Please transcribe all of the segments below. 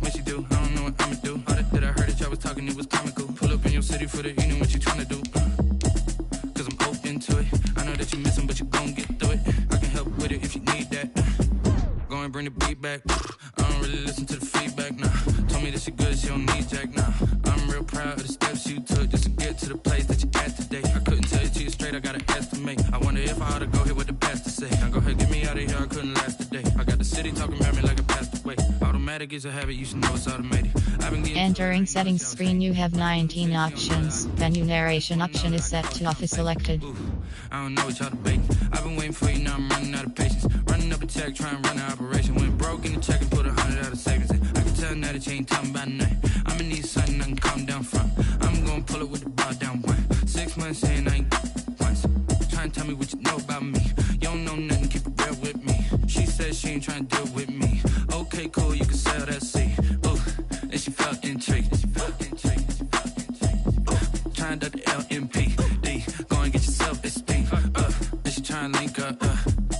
what she do. I don't know what I'ma do. All that I heard that y'all was talking, it was comical. Pull up in your city for the evening, what you tryna do? Cause I'm open to it. I know that you missing, but you gon' get through it. I can help with it if you need that. Go and bring the beat back. I don't really listen to the feedback, nah. Told me that she good, she don't need jack, nah. I'm real proud of the steps you took just to get to the place that you at today. I couldn't tell you to you straight, I gotta estimate. I wonder if I ought to go here with the pastor say. Now go ahead, get me out of here, I couldn't last today. I got the city talking about me like a passed away. Automatic is a habit, you should know it's automated. Entering settings screen, you have 19 options. Menu narration option is set to office selected. I don't know what y'all debating. I've been waiting for you, now I'm running out of patience. Running up a check, trying to run an operation. Went broke in the check and put 100 out of savings in. I can tell now that you ain't talking about nothing. I'ma need something I can calm down from. I'm gonna pull it with the bar down one. 6 months in, I ain't once. Trying to tell me what you know about me. You don't know nothing, keep it real with me. She said she ain't trying to deal with me. Okay, cool, you can sell that seat. Ooh, and she felt intrigued. Trying to the LMPD. Go and get yourself esteemed. And she trying to link up.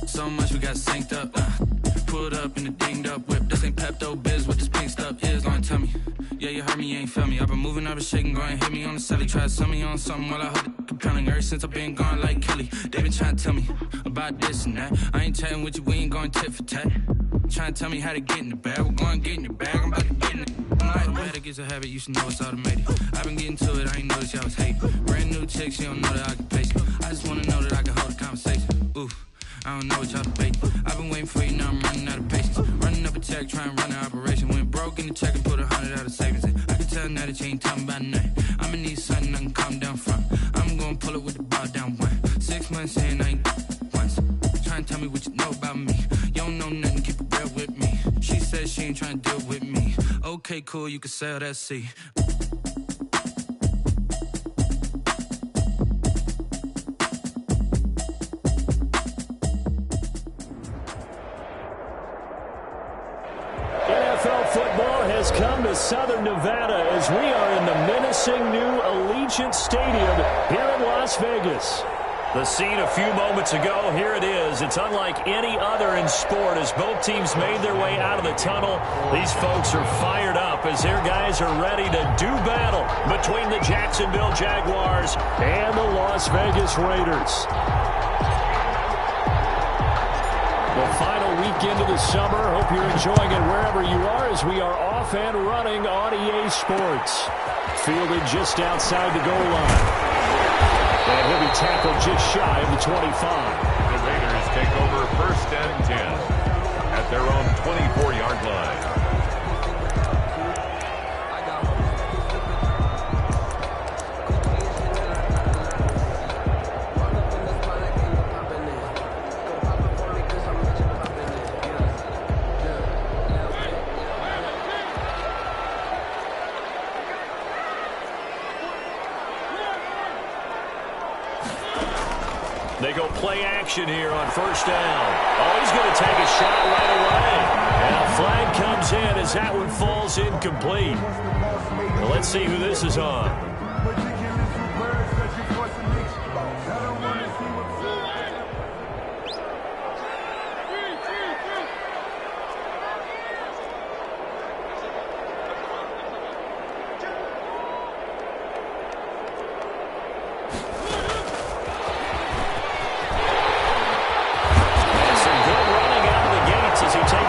So much we got synced up. Pulled up in the dinged up whip. This ain't Pepto-Biz, what this pink stuff is. Long tell me. Yeah, you heard me, you ain't felt me. I've been moving, I've been shaking, go and hit me on the celly. Try to sell me on something while I hold it compelling. Ever since I've been gone like Kelly, they been trying to tell me about this and that. I ain't chatting with you, we ain't going tit for tat. Trying to tell me how to get in the bag. We're going to get in the bag, I'm about to get in it. Automatic is a habit, you should know it's automated. I've been getting to it, I ain't noticed y'all was hating. Brand new chick, she don't know the occupation. I just wanna know that I can hold a conversation. Ooh, I don't know what y'all debating. I've been waiting for you, now I'm running out of patience. Running up a check, trying to run an operation. Went broke in the check and put 100 out of savings in. I can tell now that you ain't talking about nothing. I'ma need something I can calm down from. I'm gonna pull it with the bar down one. 6 months in, I ain't once. Trying to tell me what you know about me. You don't know nothing, keep it real with me. She said she ain't trying to deal with me. Okay, cool, you can sell that seat. NFL football has come to Southern Nevada as we are in the menacing new Allegiant Stadium here in Las Vegas. The scene a few moments ago, here it is. It's unlike any other in sport as both teams made their way out of the tunnel. These folks are fired up as their guys are ready to do battle between the Jacksonville Jaguars and the Las Vegas Raiders. The final weekend of the summer. Hope you're enjoying it wherever you are as we are off and running on EA Sports. Fielded just outside the goal line. And he'll be tackled just shy of the 25. The Raiders take over 1st and 10 at their own 24-yard line. They go play action here on 1st down. Oh, he's going to take a shot right away. And a flag comes in as that one falls incomplete. Well, let's see who this is on.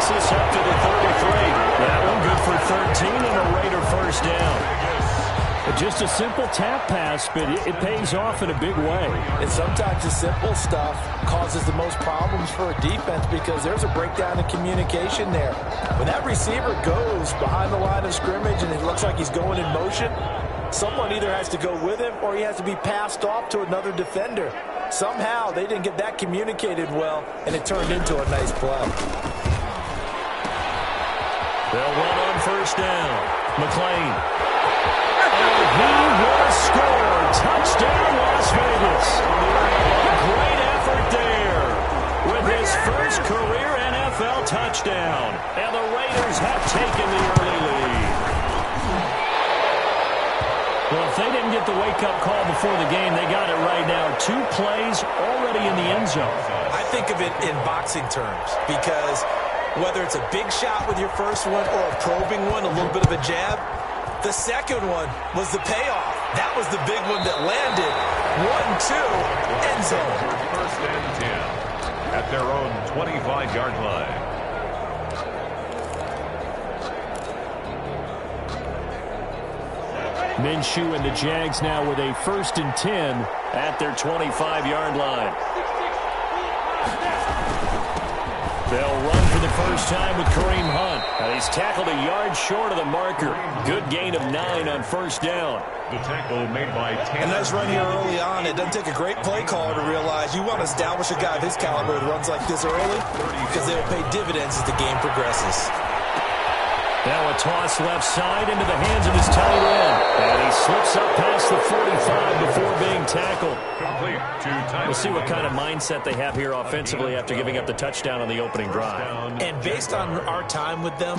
This up to the 33. That one good for 13 and a Raider 1st down. Just a simple tap pass, but it pays off in a big way. And sometimes the simple stuff causes the most problems for a defense because there's a breakdown in communication there. When that receiver goes behind the line of scrimmage and it looks like he's going in motion, someone either has to go with him or he has to be passed off to another defender. Somehow they didn't get that communicated well, and it turned into a nice play. They'll run on 1st down. McClain. And he will score. Touchdown, Las Vegas. Great effort there with his first career NFL touchdown. And the Raiders have taken the early lead. Well, if they didn't get the wake-up call before the game, they got it right now. 2 plays already in the end zone. I think of it in boxing terms because whether it's a big shot with your first one or a probing one, a little bit of a jab, the second one was the payoff. That was the big one that landed. 1-2, end zone. First and 10 at their own 25-yard line. Minshew and the Jags now with a 1st and 10 at their 25-yard line. They'll run for the first time with Kareem Hunt. And he's tackled a yard short of the marker. Good gain of 9 on 1st down. The tackle made by Tanner. A nice run here early on. It doesn't take a great play caller to realize you want to establish a guy of his caliber that runs like this early because they will pay dividends as the game progresses. Now a toss left side into the hands of his tight end. And he slips up past the 45 before being tackled. We'll see what kind of mindset they have here offensively after giving up the touchdown on the opening drive. And based on our time with them,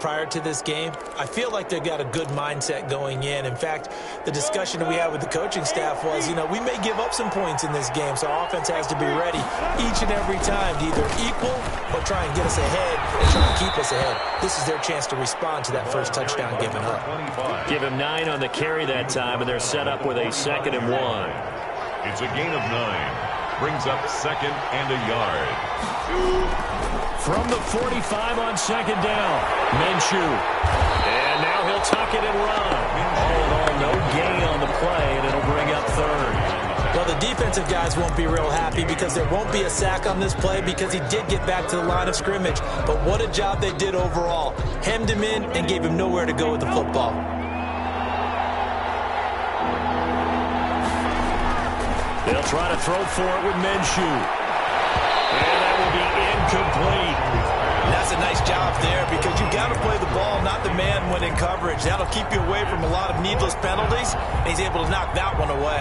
prior to this game, I feel like they've got a good mindset going in. In fact, the discussion we had with the coaching staff was, we may give up some points in this game, so our offense has to be ready each and every time to either equal or try and get us ahead and try and keep us ahead. This is their chance to respond to that first touchdown given up. Give him 9 on the carry that time, and they're set up with a 2nd and 1. It's a gain of 9. Brings up 2nd and a yard. From the 45 on 2nd down, Minshew. And now he'll tuck it and run. All in all, no gain on the play, and it'll bring up 3rd. Well, the defensive guys won't be real happy because there won't be a sack on this play because he did get back to the line of scrimmage. But what a job they did overall. Hemmed him in and gave him nowhere to go with the football. They'll try to throw for it with Minshew. And that will be incomplete. That's a nice job there because you've got to play the ball, not the man when in coverage. That'll keep you away from a lot of needless penalties, and he's able to knock that one away.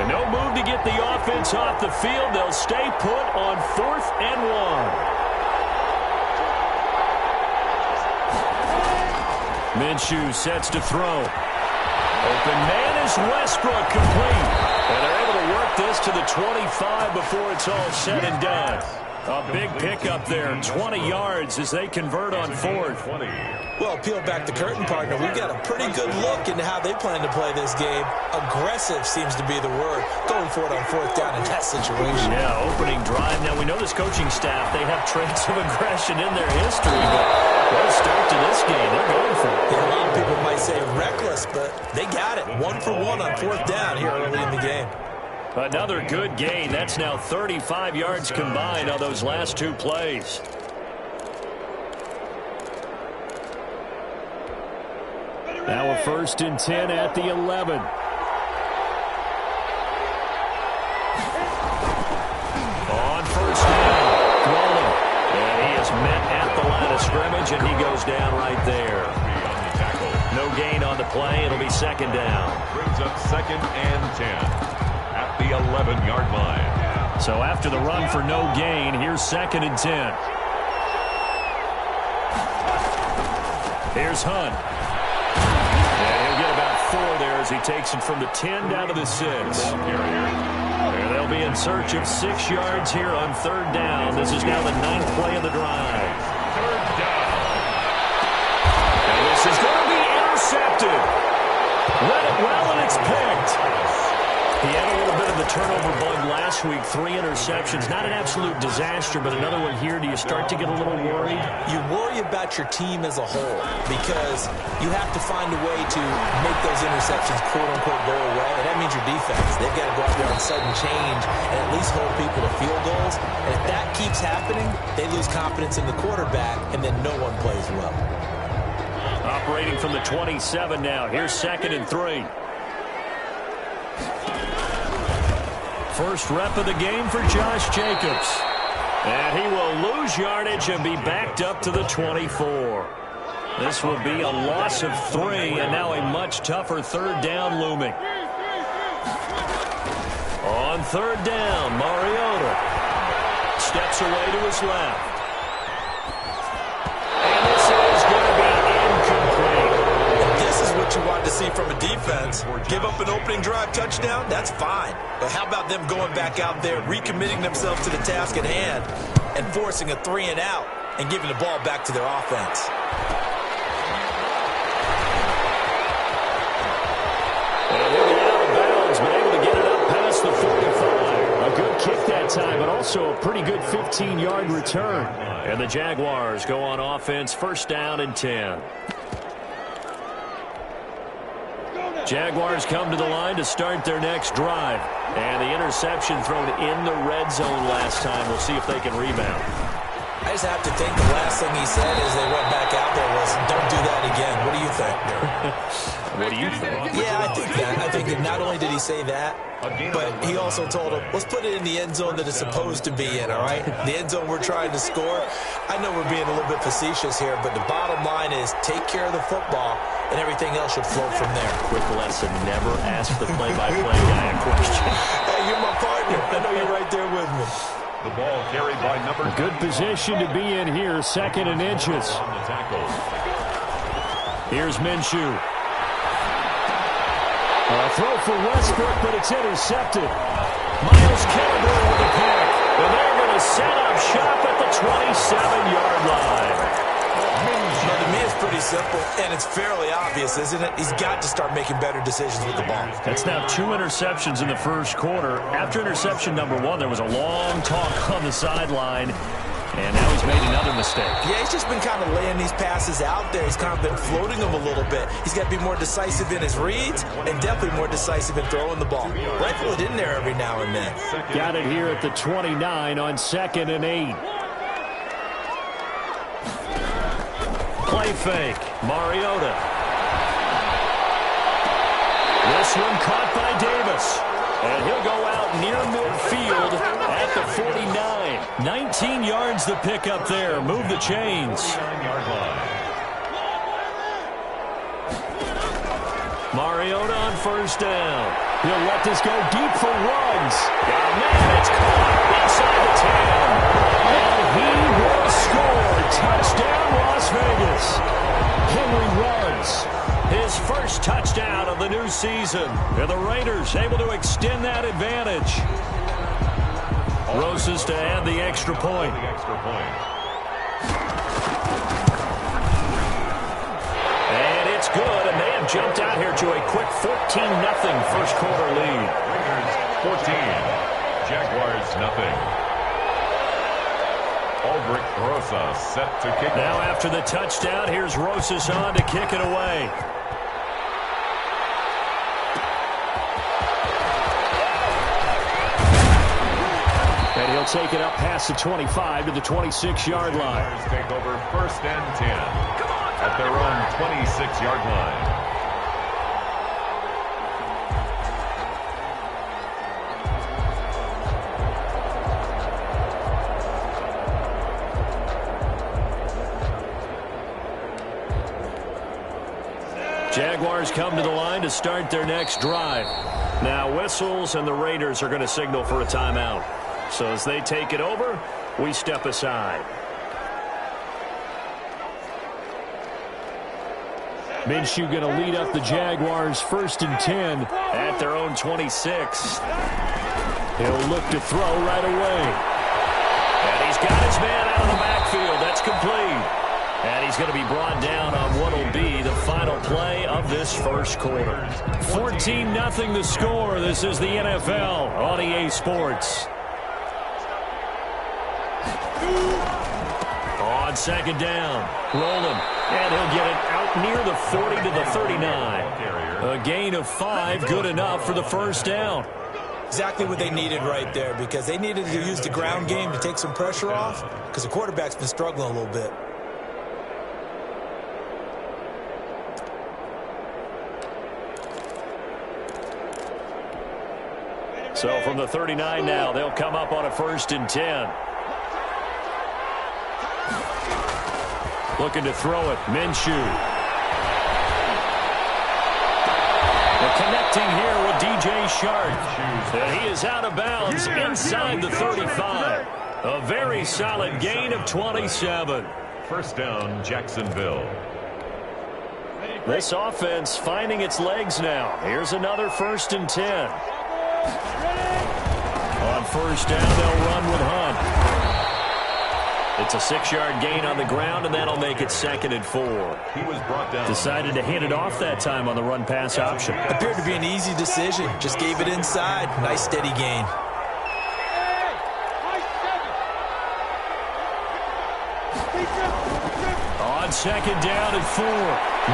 And no move to get the offense off the field. They'll stay put on 4th and 1. Minshew sets to throw. Open man is Westbrook, complete. And they're able to work this to the 25 before it's all said and done. A big pickup there, 20 yards as they convert on 4th. Well, peel back the curtain, partner. We've got a pretty good look into how they plan to play this game. Aggressive seems to be the word. Going for it on 4th down in that situation. Yeah, opening drive. Now, we know this coaching staff, they have traits of aggression in their history, but what a start to this game. They're going for it. Yeah, a lot of people might say reckless, but they got it. 1 for 1 on 4th down here early in the game. Another good gain. That's now 35 yards combined on those last 2 plays. Now a 1st and 10 at the 11. On 1st down, throwing. And he is met at the line of scrimmage, and he goes down right there. No gain on the play. It'll be 2nd down. Brings up 2nd and 10. At the 11-yard line. So after the run for no gain, here's 2nd and 10. Here's Hunt. And he'll get about 4 there as he takes it from the 10 down to the 6. And they'll be in search of 6 yards here on 3rd down. This is now the 9th play of the drive. 3rd down. And this is going to be intercepted. Read it well, and it's picked. He had a little bit of the turnover bug last week, 3 interceptions. Not an absolute disaster, but another one here. Do you start to get a little worried? You worry about your team as a whole because you have to find a way to make those interceptions, quote-unquote, go away. And that means your defense. They've got to go out there on sudden change and at least hold people to field goals. And if that keeps happening, they lose confidence in the quarterback, and then no one plays well. Operating from the 27 now. Here's 2nd and 3. First rep of the game for Josh Jacobs. And he will lose yardage and be backed up to the 24. This will be a loss of 3, and now a much tougher 3rd down looming. On 3rd down, Mariota steps away to his left. And this is going to be incomplete. This is what you want to see from a defense. Give up an opening drive touchdown, that's fine. But how about them going back out there, recommitting themselves to the task at hand, and forcing a 3 and out? and giving the ball back to their offense. And he'll be out of bounds, but able to get it up past the 45. A good kick that time, but also a pretty good 15-yard return. And the Jaguars go on offense, first down and 10. Jaguars come to the line to start their next drive. And the interception thrown in the red zone last time. We'll see if they can rebound. I just have to think the last thing he said as they went back out there was, don't do that again. What do you think? What do you think? Yeah, I think that. I think that not only did he say that, but he also told him, let's put it in the end zone that it's supposed to be in, all right? The end zone we're trying to score. I know we're being a little bit facetious here, but the bottom line is take care of the football, and everything else should flow from there. Quick lesson, never ask the play-by-play guy a question. Hey, you're my partner. I know you're right there with me. The ball carried by number 2. Good position to be in here, 2nd and inches. On the tackle. Here's Minshew. A throw for Westbrook, but it's intercepted. Miles Kennedy with the pick. And they're going to set up shop at the 27-yard line. But to me, it's pretty simple, and it's fairly obvious, isn't it? He's got to start making better decisions with the ball. That's now 2 interceptions in the first quarter. After interception number 1, there was a long talk on the sideline, and now he's made another mistake. Yeah, he's just been kind of laying these passes out there. He's kind of been floating them a little bit. He's got to be more decisive in his reads and definitely more decisive in throwing the ball. Rifle it in there every now and then. Got it here at the 29 on 2nd and 8. Play fake. Mariota. This one caught by Davis. And he'll go out near midfield at the 49. 19 yards the pick up there. Move the chains. Mariota on first down. He'll let this go deep for Ruggs. Oh, man, it's caught inside the 10. And he will score. Touchdown, Las Vegas. Henry Ruggs. His first touchdown of the new season. And the Raiders able to extend that advantage. Roses to add the extra point. And it's good, and they have jumped out here to a quick 14-0 first quarter lead. Raiders 14, Jaguars nothing. Aldrich Rosas set to kick. Now after the touchdown, here's Rosas on to kick it away. And he'll take it up past the 25 to the 26-yard line. Take over first and 10 at their own 26-yard line. Jaguars come to the line to start their next drive. Now whistles and the Raiders are going to signal for a timeout. So as they take it over, we step aside. Minshew going to lead up the Jaguars first and 10 at their own 26. He'll look to throw right away. And he's got his man out of the backfield. That's complete. And he's going to be brought down on what will be the final play of this first quarter. 14-0 the score. This is the NFL on EA Sports. On second down, rolling, and he'll get it out near the 40 to the 39. A gain of 5, good enough for the first down. Exactly what they needed right there, because they needed to use the ground game to take some pressure off, because the quarterback's been struggling a little bit. So from the 39 now, they'll come up on a first and 10. Looking to throw it, Minshew. They're connecting here with DJ Shark. And he is out of bounds inside the 35. A very solid gain of 27. First down, Jacksonville. This offense finding its legs now. Here's another first and 10. On first down, they'll run with Hunt. It's a 6-yard gain on the ground, and that'll make it 2nd and 4. He was brought down. Decided to hand it off that time on the run-pass option. Appeared to be an easy decision. Just gave it inside. Nice steady gain. On 2nd down and 4.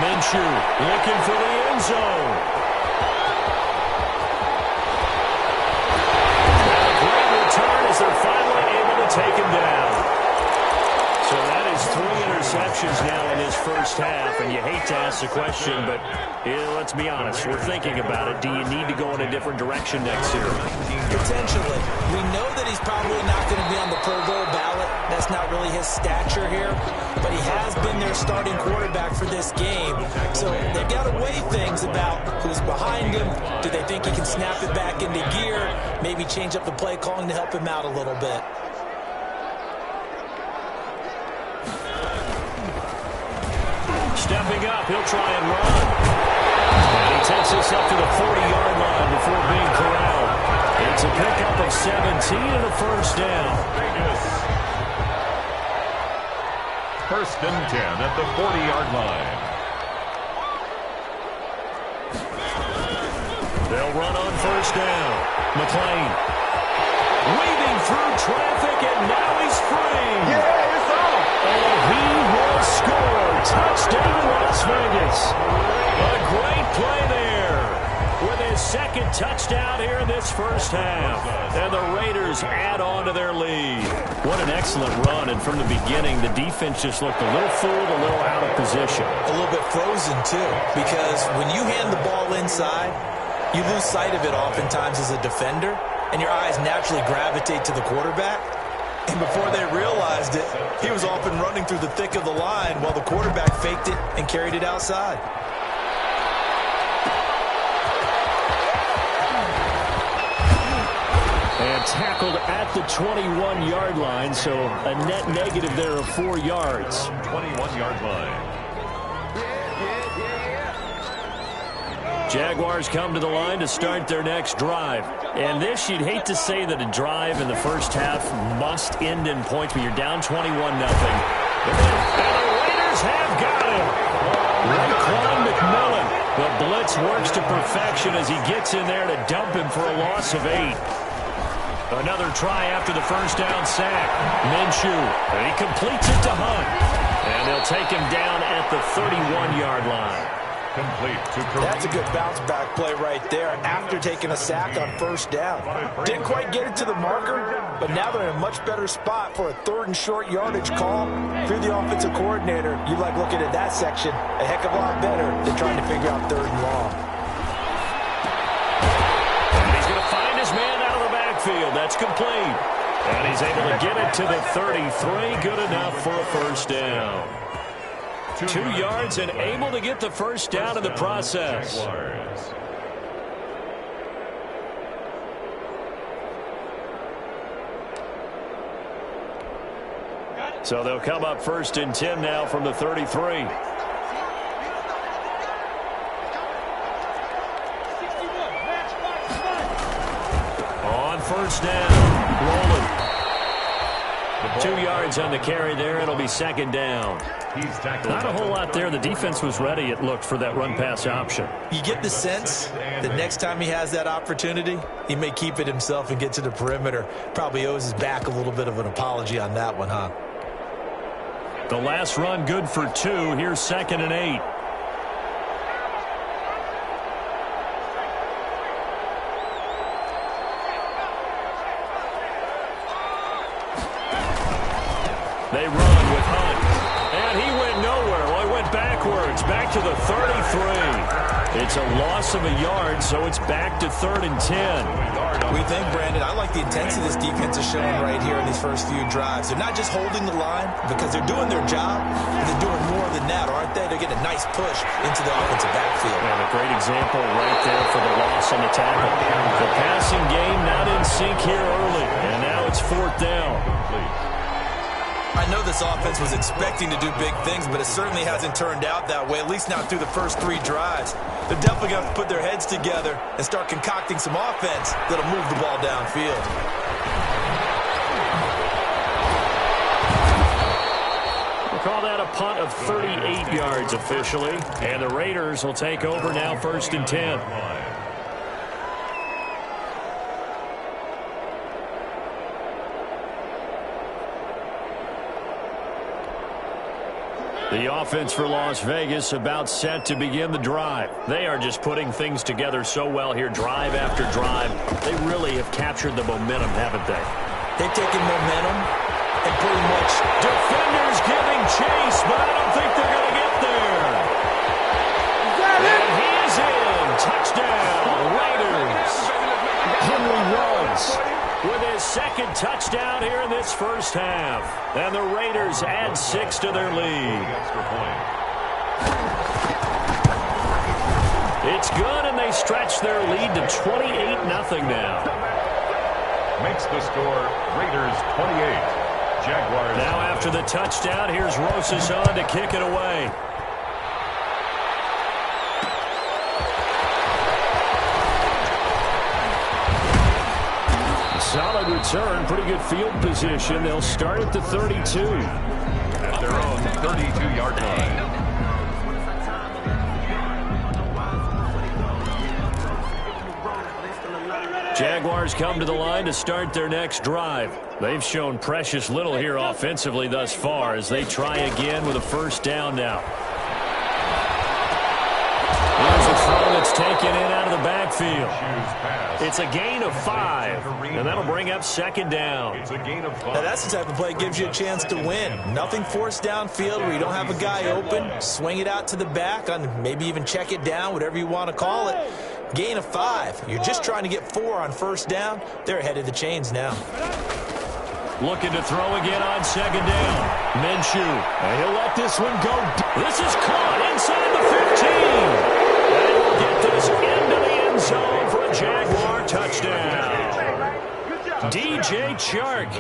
Minshew looking for the end zone. And a great return as they're finally able to take him down. So that is 3 interceptions now in his first half, and you hate to ask the question, but let's be honest, we're thinking about it. Do you need to go in a different direction next year? Potentially. We know that he's probably not going to be on the Pro Bowl ballot. That's not really his stature here, but he has been their starting quarterback for this game. So they've got to weigh things about who's behind him. Do they think he can snap it back into gear? Maybe change up the play calling to help him out a little bit. Stepping up, he'll try and run. And he takes us up to the 40-yard line before being corralled. It's a pickup of 17 and a first down. First and 10 at the 40-yard line. They'll run on first down. McLean weaving through traffic, and now he's free. Yeah, it's on. And he will score. Touchdown, Las Vegas. A great play there with his 2nd touchdown here in this first half. And the Raiders add on to their lead. What an excellent run. And from the beginning, the defense just looked a little fooled, a little out of position. A little bit frozen, too, because when you hand the ball inside, you lose sight of it oftentimes as a defender, and your eyes naturally gravitate to the quarterback. And before they realized it, he was off and running through the thick of the line while the quarterback faked it and carried it outside. And tackled at the 21-yard line, so a net negative there of 4 yards. 21-yard line. Jaguars come to the line to start their next drive. And this, you'd hate to say that a drive in the first half must end in points, but you're down 21-0. And the Raiders have got him. Raekwon McMillan. The blitz works to perfection as he gets in there to dump him for a loss of 8. Another try after the first down sack. Minshew, and he completes it to Hunt. And they'll take him down at the 31-yard line. Complete to That's a good bounce back play right there after taking a sack on first down. Didn't quite get it to the marker, but now they're in a much better spot for a 3rd and short yardage call. Through the offensive coordinator, you like looking at that section a heck of a lot better than trying to figure out 3rd and long. And he's going to find his man out of the backfield. That's complete. And he's able to get it to the 33. Good enough for a first down. 2 yards and able to get the first down in the process. So they'll come up 1st and 10 now from the 33. On first down, rolling. 2 yards on the carry there. It'll be 2nd down. Not a whole lot there. The defense was ready, it looked, for that run-pass option. You get the sense that next time he has that opportunity, he may keep it himself and get to the perimeter. Probably owes his back a little bit of an apology on that one, huh? The last run good for 2. Here's 2nd and 8. They run with Hunt. And he went nowhere. Well, he went backwards. Back to the 33. It's a loss of a yard, so it's back to 3rd and 10. We think, Brandon, I like the intensity this defense is showing right here in these first few drives. They're not just holding the line because they're doing their job, but they're doing more than that, aren't they? They're getting a nice push into the offensive backfield. And a great example right there for the loss on the tackle. The passing game not in sync here early, and now it's 4th down. I know this offense was expecting to do big things, but it certainly hasn't turned out that way, at least not through the first 3 drives. They're definitely going to have to put their heads together and start concocting some offense that'll move the ball downfield. Call that a punt of 38 yards officially. And the Raiders will take over now, 1st and 10. The offense for Las Vegas about set to begin the drive. They are just putting things together so well here, drive after drive. They really have captured the momentum, haven't they? They've taken momentum and pretty much... Defenders giving chase, but I don't think they're going to get there. And he's in. Touchdown, Raiders. Henry Ruggs with his second touchdown here in this first half. And the Raiders add 6 to their lead. It's good, and they stretch their lead to 28-0 now. Makes the score Raiders 28. Jaguars. Now after the touchdown, here's Rosas on to kick it away. Solid return, pretty good field position. They'll start at the 32. At their own 32-yard line. Jaguars come to the line to start their next drive. They've shown precious little here offensively thus far as they try again with a first down now. Here's a throw that's taken in out of the backfield. It's a gain of 5, and that'll bring up 2nd down. It's a gain of 5. Now that's the type of play that gives you a chance to win. Nothing forced downfield where you don't have a guy open. Swing it out to the back, on maybe even check it down, whatever you want to call it. Gain of 5. You're just trying to get 4 on first down. They're ahead of the chains now. Looking to throw again on 2nd down. Minshew, and he'll let this one go. This is caught inside the 15. And we'll get this into the end zone for a Jaguar touchdown. DJ Chark,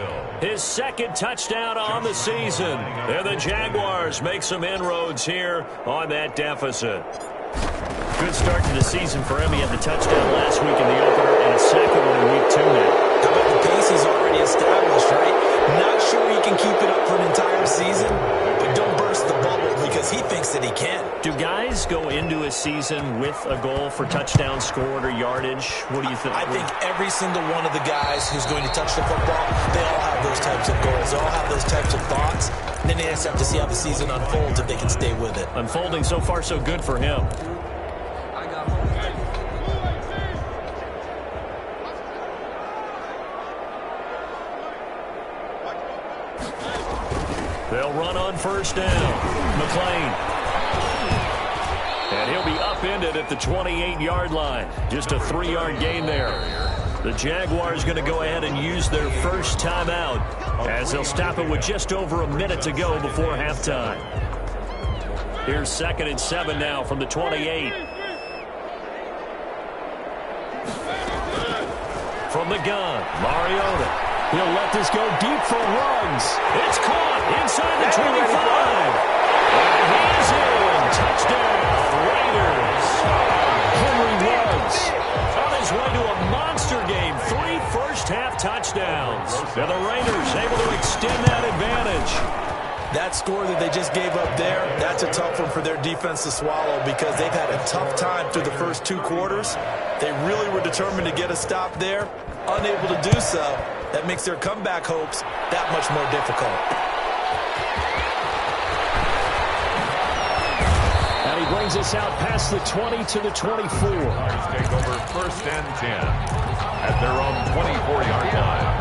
his 2nd touchdown on the season. And the Jaguars make some inroads here on that deficit. Good start to the season for him. He had the touchdown last week in the opener and a second one in week 2 now. How about the pace he's already established, right? Not sure he can keep it up for an entire season, but don't burst the bubble because he thinks that he can. Do guys go into a season with a goal for touchdown scored or yardage? What do you think? I think every single one of the guys who's going to touch the football, they all have those types of goals. They all have those types of thoughts. And then they just have to see how the season unfolds if they can stay with it. Unfolding so far so good for him. They'll run on first down. McLean. And he'll be upended at the 28-yard line. Just a 3-yard gain there. The Jaguars going to go ahead and use their first timeout as they'll stop it with just over a minute to go before halftime. Here's 2nd and 7 now from the 28. From the gun, Mariota. He'll let this go deep for Ruggs. It's caught inside the 25. And he's in. Touchdown, Raiders. Henry Ruggs on his way to a monster game. 3 first-half touchdowns. And the Raiders able to extend that advantage. That score that they just gave up there, that's a tough one for their defense to swallow because they've had a tough time through the first 2 quarters. They really were determined to get a stop there. Unable to do so. That makes their comeback hopes that much more difficult. And he brings us out past the 20 to the 24. Take over 1st and 10 at their own 24-yard line.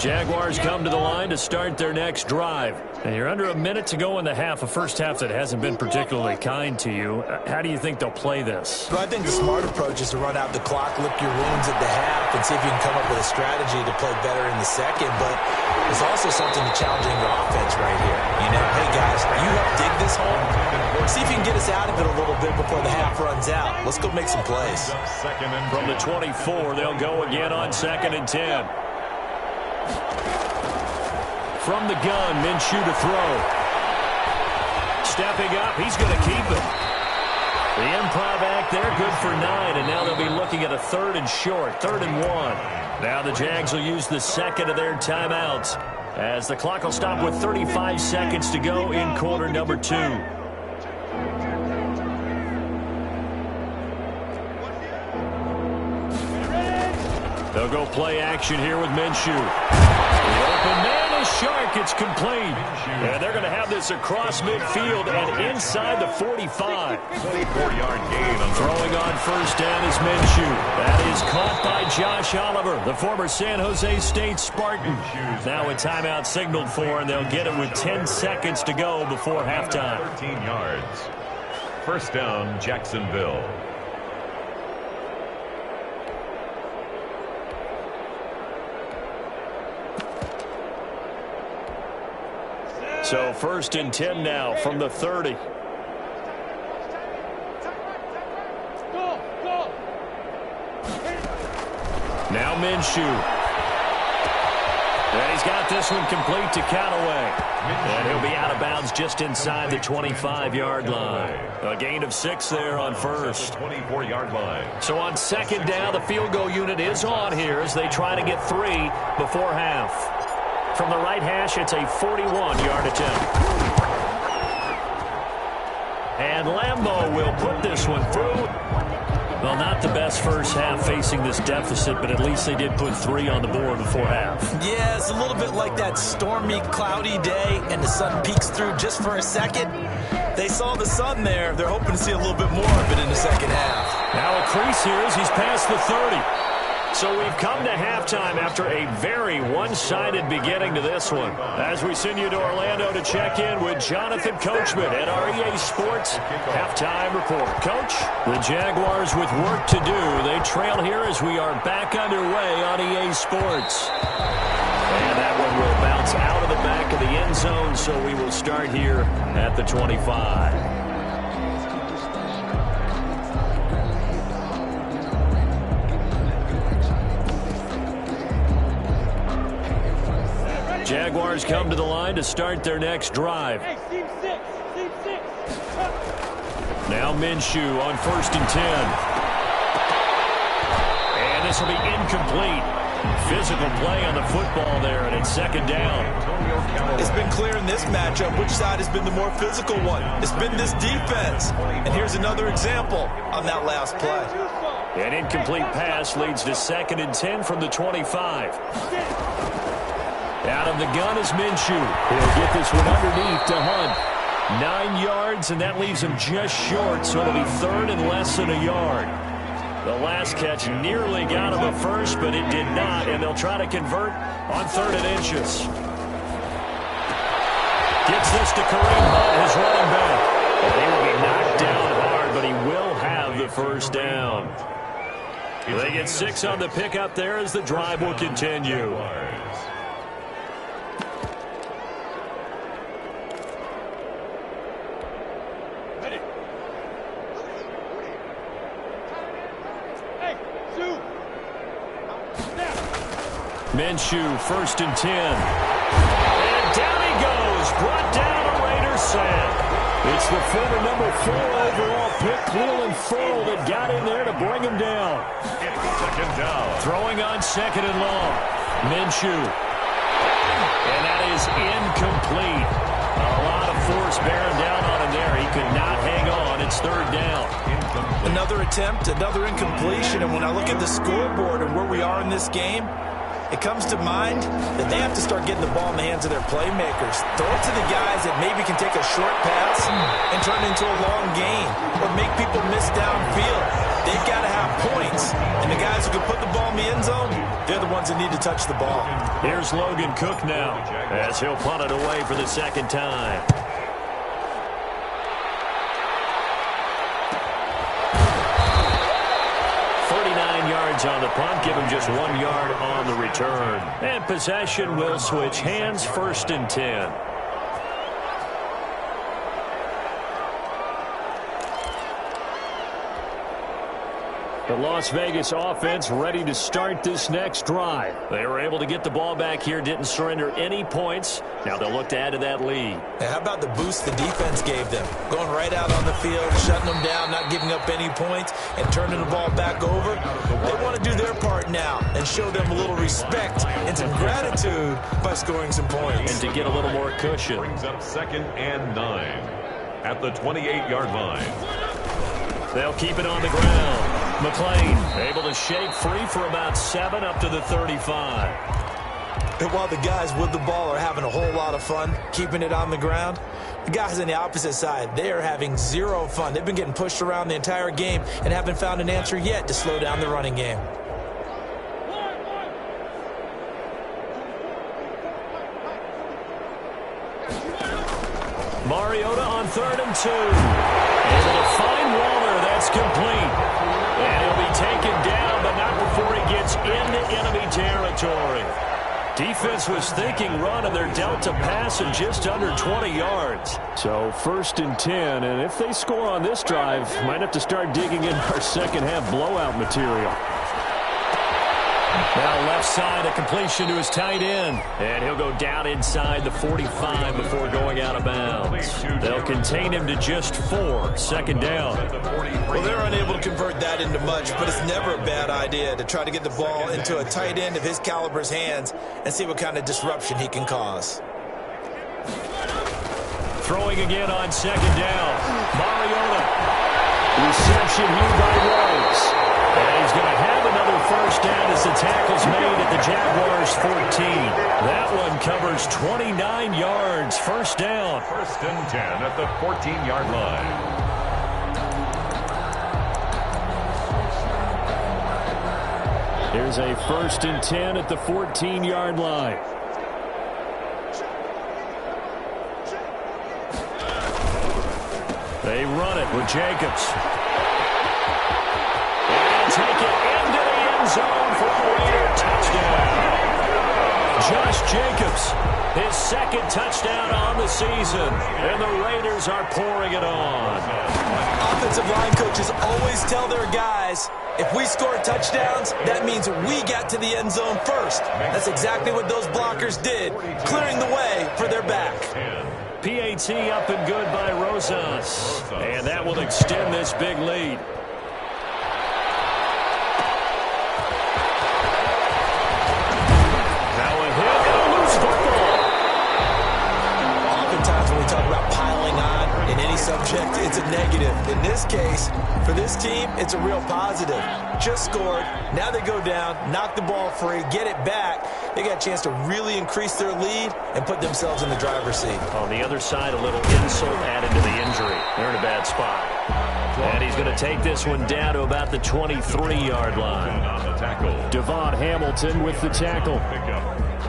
Jaguars come to the line to start their next drive. And you're under a minute to go in the half, a first half that hasn't been particularly kind to you. How do you think they'll play this? Well, I think the smart approach is to run out the clock, lick your wounds at the half, and see if you can come up with a strategy to play better in the second. But there's also something to challenging your offense right here. You know, hey, guys, you help dig this hole. See if you can get us out of it a little bit before the half runs out. Let's go make some plays. From the 24, they'll go again on 2nd and 10. From the gun, Minshew to throw. stepping up. He's going to keep it. The improv act there, good for 9, and now they'll be looking at a 3rd and short, 3rd and 1. Now the Jags will use the second of their timeouts as the clock will stop with 35 seconds to go in quarter number 2. They'll go play action here with Minshew. The open man is Shark. It's complete. And they're going to have this across midfield and inside the 45. 24-yard gain. Throwing on first down is Minshew. That is caught by Josh Oliver, the former San Jose State Spartan. Now a timeout signaled for, and they'll get it with 10 seconds to go before halftime. 13 yards. First down, Jacksonville. So 1st and 10 now from the 30. Now Minshew. And he's got this one complete to Callaway. And he'll be out of bounds just inside the 25-yard line. A gain of 6 there on first. 24-yard line. So on second down, the field goal unit is on here as they try to get 3 before half. From the right hash, it's a 41-yard attempt. And Lambeau will put this one through. Well, not the best first half facing this deficit, but at least they did put 3 on the board before half. Yeah, it's a little bit like that stormy, cloudy day, and the sun peeks through just for a second. They saw the sun there. They're hoping to see a little bit more of it in the second half. Now a crease here as he's past the 30. So we've come to halftime after a very one-sided beginning to this one. As we send you to Orlando to check in with Jonathan Coachman at our EA Sports Halftime Report. Coach, the Jaguars with work to do. They trail here as we are back underway on EA Sports. And that one will bounce out of the back of the end zone, so we will start here at the 25. Jaguars come to the line to start their next drive. Now Minshew on 1st and 10. And this will be incomplete. Physical play on the football there, and it's second down. It's been clear in this matchup which side has been the more physical one. It's been this defense. And here's another example on that last play. An incomplete pass leads to 2nd and 10 from the 25. Out of the gun is Minshew. He'll get this one underneath to Hunt. 9 yards, and that leaves him just short, so it'll be 3rd and less than a yard. The last catch nearly got him a first, but it did not, and they'll try to convert on 3rd and inches. Gets this to Kareem Hunt, his running back. And he will be knocked down hard, but he will have the first down. They get 6 on the pickup there as the drive will continue. Minshew, 1st and 10. And down he goes. Brought down a Raider sack. It's the former number 4 overall pick, Cleveland Ferrell, that got in there to bring him down. Second down. Throwing on 2nd and long. Minshew. And that is incomplete. A lot of force bearing down on him there. He could not hang on. It's 3rd down. Another attempt, another incompletion. And when I look at the scoreboard and where we are in this game, it comes to mind that they have to start getting the ball in the hands of their playmakers. Throw it to the guys that maybe can take a short pass and turn it into a long gain or make people miss downfield. They've got to have points. And the guys who can put the ball in the end zone, they're the ones that need to touch the ball. Here's Logan Cook now as he'll punt it away for the 2nd time. On the punt, give him just 1 yard on the return. And possession will switch hands, 1st and 10. The Las Vegas offense ready to start this next drive. They were able to get the ball back here, didn't surrender any points. Now they'll look to add to that lead. And how about the boost the defense gave them? Going right out on the field, shutting them down, not giving up any points, and turning the ball back over. They want to do their part now and show them a little respect and some gratitude by scoring some points. And to get a little more cushion. Brings up 2nd and 9 at the 28-yard line. They'll keep it on the ground. McLean able to shake free for about 7 up to the 35. And while the guys with the ball are having a whole lot of fun keeping it on the ground, the guys on the opposite side, they are having zero fun. They've been getting pushed around the entire game and haven't found an answer yet to slow down the running game. Mariota on 3rd and 2. Able to find Waller. That's complete. And he'll be taken down, but not before he gets into enemy territory. Defense was thinking run, and they're dealt to pass in just under 20 yards. So 1st and 10, and if they score on this drive, might have to start digging in our second half blowout material. Now left side, a completion to his tight end. And he'll go down inside the 45 before going out of bounds. They'll contain him to just 4, 2nd down. Well, they're unable to convert that into much, but it's never a bad idea to try to get the ball into a tight end of his caliber's hands and see what kind of disruption he can cause. Throwing again on 2nd down. Mariota. Reception here by Rose. And he's going to have another 1st down as the tackle's made at the Jaguars' 14. That one covers 29 yards. 1st down. 1st and 10 at the 14-yard line. Here's a 1st and 10 at the 14-yard line. They run it with Jacobs. And take it into the end zone for a Raider touchdown. Josh Jacobs, his 2nd touchdown on the season. And the Raiders are pouring it on. Offensive line coaches always tell their guys, if we score touchdowns, that means we got to the end zone first. That's exactly what those blockers did, clearing the way for their back. PAT up and good by Rosas. And that will extend this big lead. Now a hit and a loose football. Oftentimes when we talk about piling on in any subject, it's a negative. In this case, for this team, it's a real positive. Just scored. Now they go down, knock the ball free, get it back. They got a chance to really increase their lead and put themselves in the driver's seat. On the other side, a little insult added to the injury. They're in a bad spot. And he's going to take this one down to about the 23-yard line. Devon Hamilton with the tackle.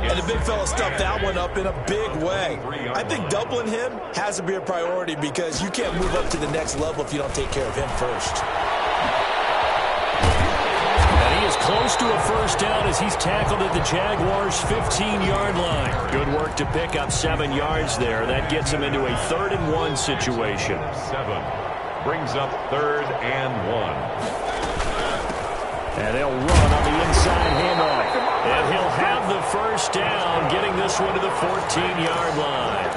And the big fella stuffed that one up in a big way. I think doubling him has to be a priority because you can't move up to the next level if you don't take care of him first. And he is close to a 1st down as he's tackled at the Jaguars' 15-yard line. Good work to pick up 7 yards there. That gets him into a 3rd and 1 situation. 7 brings up 3rd and 1. And they'll run on the inside handoff. And he'll have the 1st down, getting this one to the 14-yard line.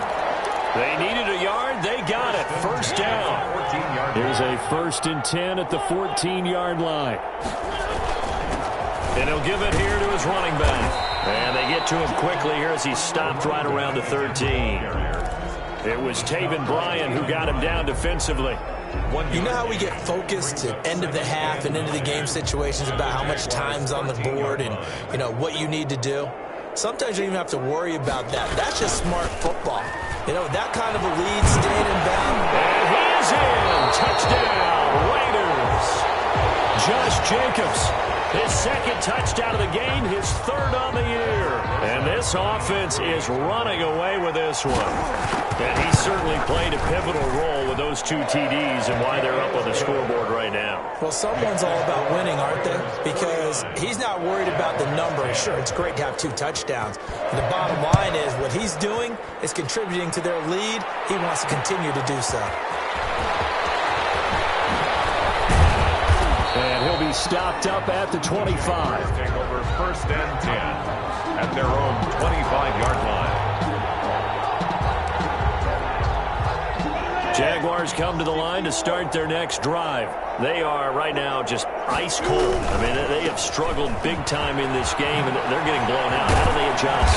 They needed a yard. They got it. 1st down. Here's a 1st and 10 at the 14-yard line. And he'll give it here to his running back. And they get to him quickly here as he stopped right around the 13. It was Taven Bryan who got him down defensively. You know how we get focused at end of the half and into the game situations about how much time's on the board and, you know, what you need to do? Sometimes you don't even have to worry about that. That's just smart football. You know, that kind of a lead, staying in bounds. And he is in. Touchdown, Raiders. Josh Jacobs, his 2nd touchdown of the game, his 3rd on the year. And this offense is running away with this one. And he certainly played a pivotal role with those 2 TDs and why they're up on the scoreboard right now. Well, someone's all about winning, aren't they? Because he's not worried about the number. Sure, it's great to have 2 touchdowns. But the bottom line is what he's doing is contributing to their lead. He wants to continue to do so. And he'll be stopped up at the 25. Take over first and 10 at their own 25-yard line. Jaguars come to the line to start their next drive. They are right now just ice cold. I mean, they have struggled big time in this game, and they're getting blown out. How do they adjust?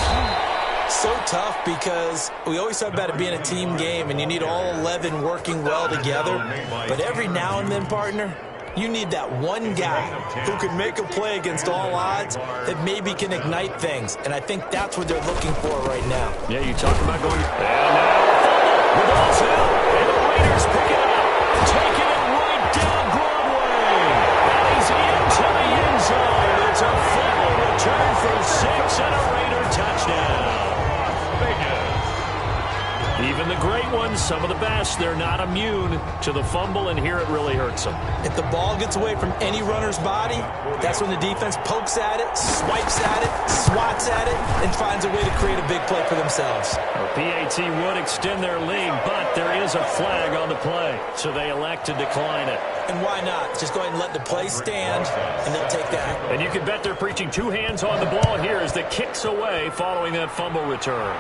So tough because we always talk about it being a team game, and you need all 11 working well together. But every now and then, partner, you need that one guy who can make a play against all odds that maybe can ignite things. And I think that's what they're looking for right now. Yeah, you talk about going... And now, the ball's out, and the Raiders pick it up, taking it right down Broadway. And he's into the end zone. It's a fumble return for 6 and a Raider touchdown. Even the great ones, some of the best, they're not immune to the fumble, and here it really hurts them. If the ball gets away from any runner's body, that's when the defense pokes at it, swipes at it, swats at it, and finds a way to create a big play for themselves. Well, PAT would extend their lead, but there is a flag on the play, so they elect to decline it. And why not? Just go ahead and let the play stand, and they'll take that. And you can bet they're preaching two hands on the ball here as the kick's away following that fumble return.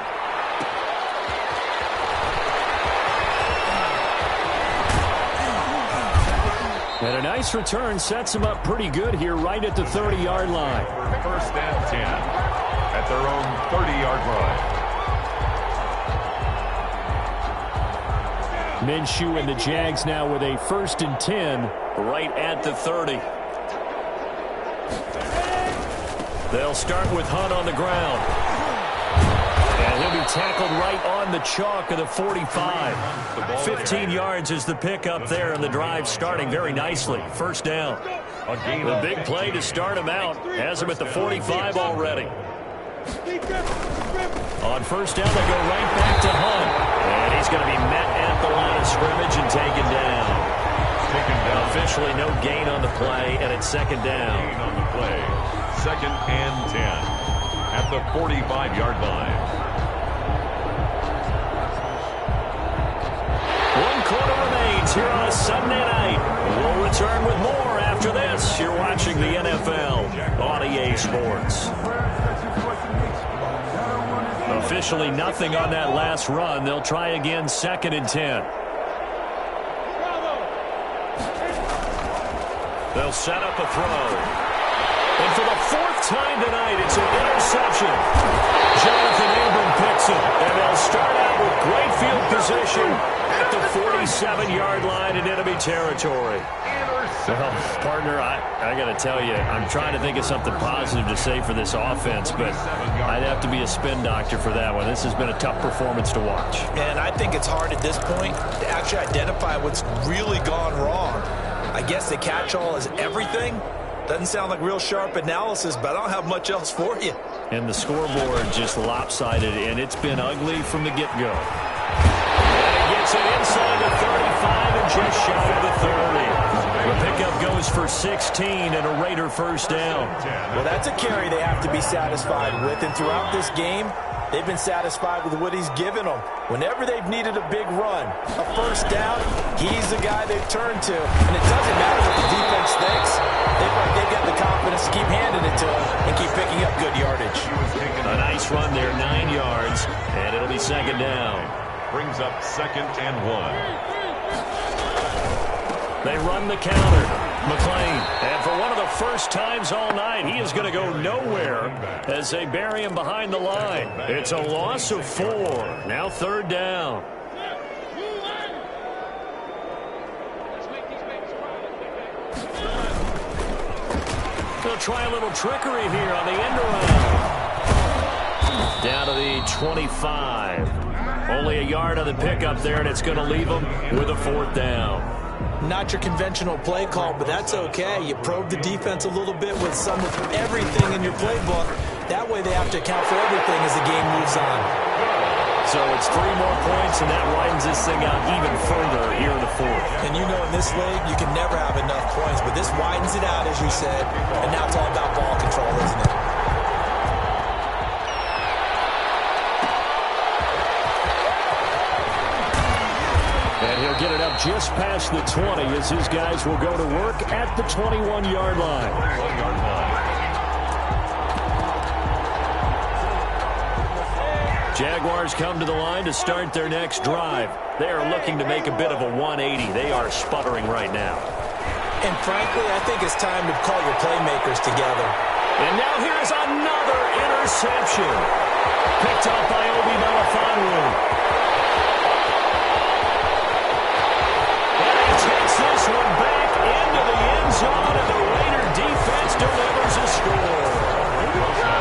And a nice return sets them up pretty good here right at the 30-yard line. First and 10 at their own 30-yard line. Minshew and the Jags now with a 1st and 10 right at the 30. They'll start with Hunt on the ground. And he'll be tackled right on the chalk of the 45. 15 yards is the pickup there, and the drive starting very nicely. First down. The big play to start him out has him at the 45 already. On first down, they go right back to Hunt. And he's going to be met at the line of scrimmage and taken down. Officially no gain on the play, and it's second down. Gain on the play. 2nd and 10 at the 45-yard line. 1 quarter remains here on a Sunday night. We'll return with more after this. You're watching the NFL on EA Sports. Officially nothing on that last run. They'll try again 2nd and 10. They'll set up a throw. And for the 4th time tonight, it's an interception. Jonathan Abram picks it. And they'll start out with great field position at the 47-yard line in enemy territory. Well, partner, I got to tell you, I'm trying to think of something positive to say for this offense, but I'd have to be a spin doctor for that one. This has been a tough performance to watch. And I think it's hard at this point to actually identify what's really gone wrong. I guess the catch-all is everything. Doesn't sound like real sharp analysis, but I don't have much else for you. And the scoreboard just lopsided, and it's been ugly from the get-go. And it gets it inside the 35 and just shy of the 30. The pickup goes for 16 and a Raider first down. Well, that's a carry they have to be satisfied with, and throughout this game, they've been satisfied with what he's given them. Whenever they've needed a big run, a first down, he's the guy they've turned to. And it doesn't matter what the defense thinks. They've got the confidence to keep handing it to him and keep picking up good yardage. A nice run there, 9 yards, and it'll be second down. Brings up 2nd and 1. They run the counter. McLean, and for one of the first times all night, he is going to go nowhere as they bury him behind the line. It's a loss of 4. Now 3rd down. They'll try a little trickery here on the end around. Down to the 25. Only a yard on the pickup there, and it's going to leave them with a 4th down. Not your conventional play call, but that's okay. You probe the defense a little bit with some of everything in your playbook. That way they have to account for everything as the game moves on. So it's 3 more points, and that widens this thing out even further here in the 4th. And you know in this league, you can never have enough points, but this widens it out, as you said, and now it's all about ball control, isn't it? just past the 20 as his guys will go to work at the 21-yard line. Jaguars come to the line to start their next drive. They are looking to make a bit of a 180. They are sputtering right now. And frankly, I think it's time to call your playmakers together. And now here's another interception. Picked up by Obi Melifonwu. And he takes this one back into the end zone, and the Raider defense delivers a score.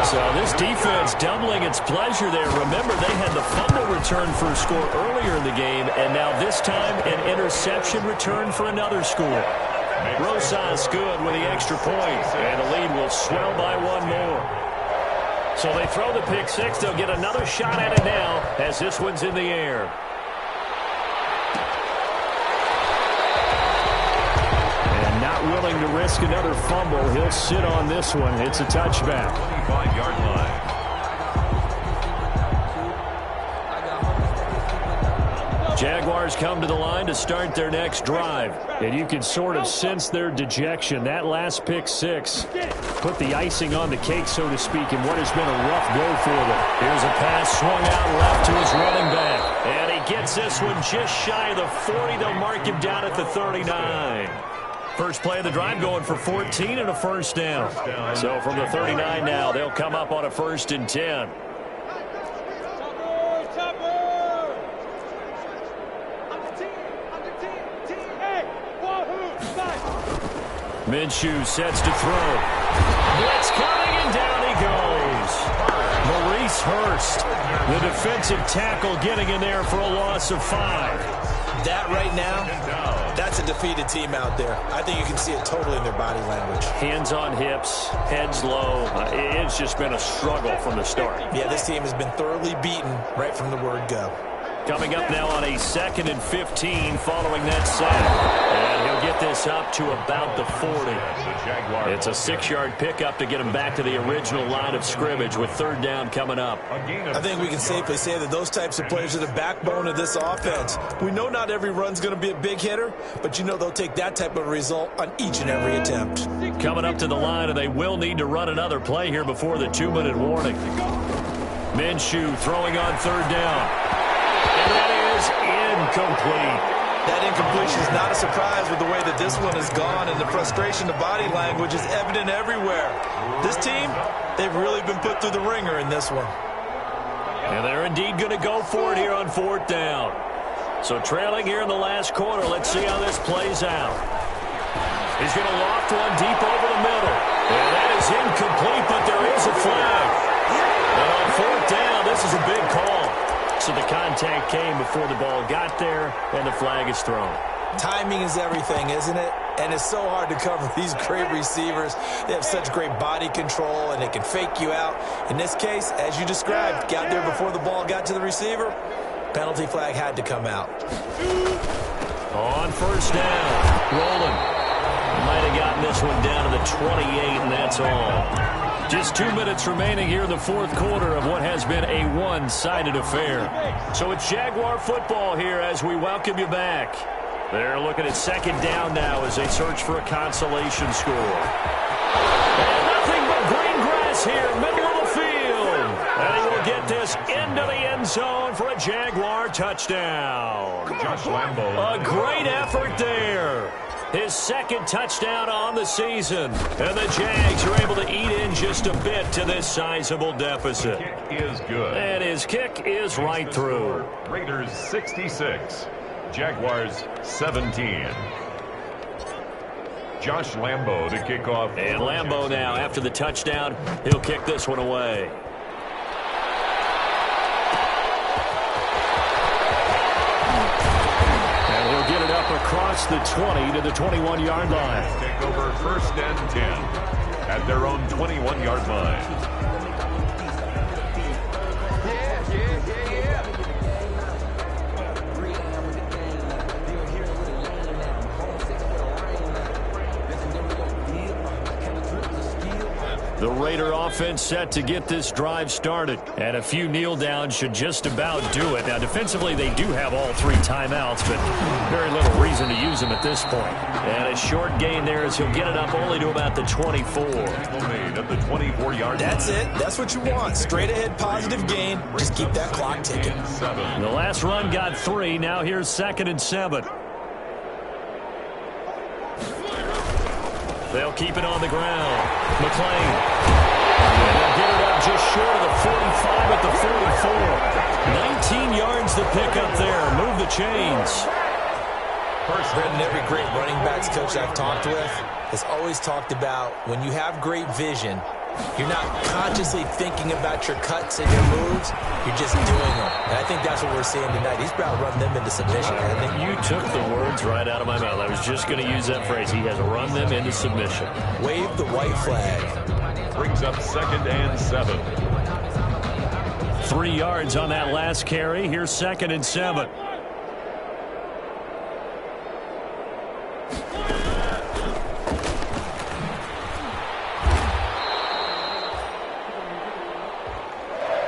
So this defense doubling its pleasure there. Remember, they had the fumble return for a score earlier in the game, and now this time an interception return for another score. Rosas good with the extra point, and the lead will swell by one more. So they throw the pick six. They'll get another shot at it now as this one's in the air. And not willing to risk another fumble. He'll sit on this one. It's a touchback. 25-yard line. Jaguars come to the line to start their next drive. And you can sort of sense their dejection. That last pick six put the icing on the cake, so to speak, in what has been a rough go for them. Here's a pass swung out left to his running back. And he gets this one just shy of the 40. They'll mark him down at the 39. First play of the drive going for 14 and a first down. So from the 39 now, they'll come up on a 1st and 10. Minshew sets to throw. Blitz coming, and down he goes. Maurice Hurst, the defensive tackle, getting in there for a loss of 5. That right now, that's a defeated team out there. I think you can see it totally in their body language. Hands on hips, heads low. It's just been a struggle from the start. Yeah, this team has been thoroughly beaten right from the word go. Coming up now on a 2nd and 15 following that sack. And he'll get this up to about the 40. It's a 6-yard pickup to get him back to the original line of scrimmage with 3rd down coming up. I think we can safely say that those types of players are the backbone of this offense. We know not every run's going to be a big hitter, but you know they'll take that type of result on each and every attempt. Coming up to the line, and they will need to run another play here before the 2-minute warning. Minshew throwing on 3rd down. And that is incomplete. That incompletion is not a surprise with the way that this one has gone, and the frustration of body language is evident everywhere. This team, they've really been put through the ringer in this one. And they're indeed going to go for it here on 4th down. So trailing here in the last quarter, let's see how this plays out. He's going to loft one deep over the middle. And that is incomplete, but there is a flag. And on 4th down, this is a big call. So the contact came before the ball got there, and the flag is thrown. Timing is everything, isn't it? And it's so hard to cover these great receivers. They have such great body control, and they can fake you out. In this case, as you described, got there before the ball got to the receiver. Penalty flag had to come out. On 1st down, rolling. Might have gotten this one down to the 28, and that's all. Just 2 minutes remaining here in the 4th quarter of what has been a one-sided affair. So it's Jaguar football here as we welcome you back. They're looking at 2nd down now as they search for a consolation score. And nothing but green grass here, middle of the field. And he will get this into the end zone for a Jaguar touchdown. Josh Lambo. A great effort there. His 2nd touchdown on the season. And the Jags are able to eat in just a bit to this sizable deficit. Kick is good. And his kick is right through. Raiders 66. Jaguars 17. Josh Lambo to kick off. And Lambo now, after the touchdown, he'll kick this one away. Across the 20 to the 21-yard line. Take over 1st and 10 at their own 21-yard line. The Raider offense set to get this drive started. And a few kneel downs should just about do it. Now, defensively, they do have all 3 timeouts, but very little reason to use them at this point. And a short gain there as he'll get it up only to about the 24. Made at the 24-yard line. That's it. That's what you want. Straight ahead positive gain. Just keep that clock ticking. The last run got 3. Now here's 2nd and 7. They'll keep it on the ground. McClain. And they'll get it up just short of the 45 at the 44. 19 yards to pick up there. Move the chains. Brendan, every great running backs coach I've talked with has always talked about when you have great vision, you're not consciously thinking about your cuts and your moves. You're just doing them. And I think that's what we're seeing tonight. He's about running them into submission, hasn't he? You took the words right out of my mouth. I was just going to use that phrase. He has run them into submission. Wave the white flag. Brings up 2nd and 7. 3 yards on that last carry. Here's 2nd and 7.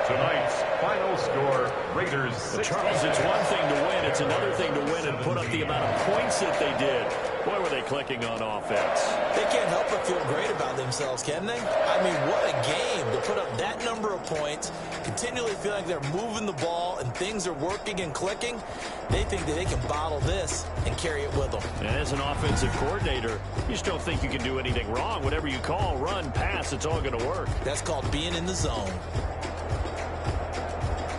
Tonight's final score, Raiders 6. Charles, it's one thing to win. It's another thing to win and put up the amount of points that they did. Boy, were they clicking on offense. They can't help but feel great about themselves, can they? I mean, what a game to put up that number of points, continually feel like they're moving the ball and things are working and clicking. They think that they can bottle this and carry it with them. And as an offensive coordinator, you just don't think you can do anything wrong. Whatever you call, run, pass, it's all going to work. That's called being in the zone.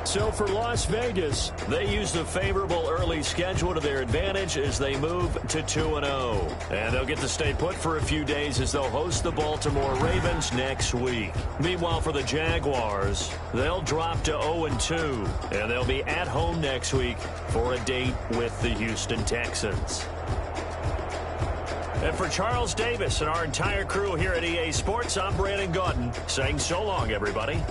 So for Las Vegas, they used a favorable early schedule to their advantage as they move to 2-0. And they'll get to stay put for a few days as they'll host the Baltimore Ravens next week. Meanwhile, for the Jaguars, they'll drop to 0-2. And they'll be at home next week for a date with the Houston Texans. And for Charles Davis and our entire crew here at EA Sports, I'm Brandon Gaudin saying so long, everybody.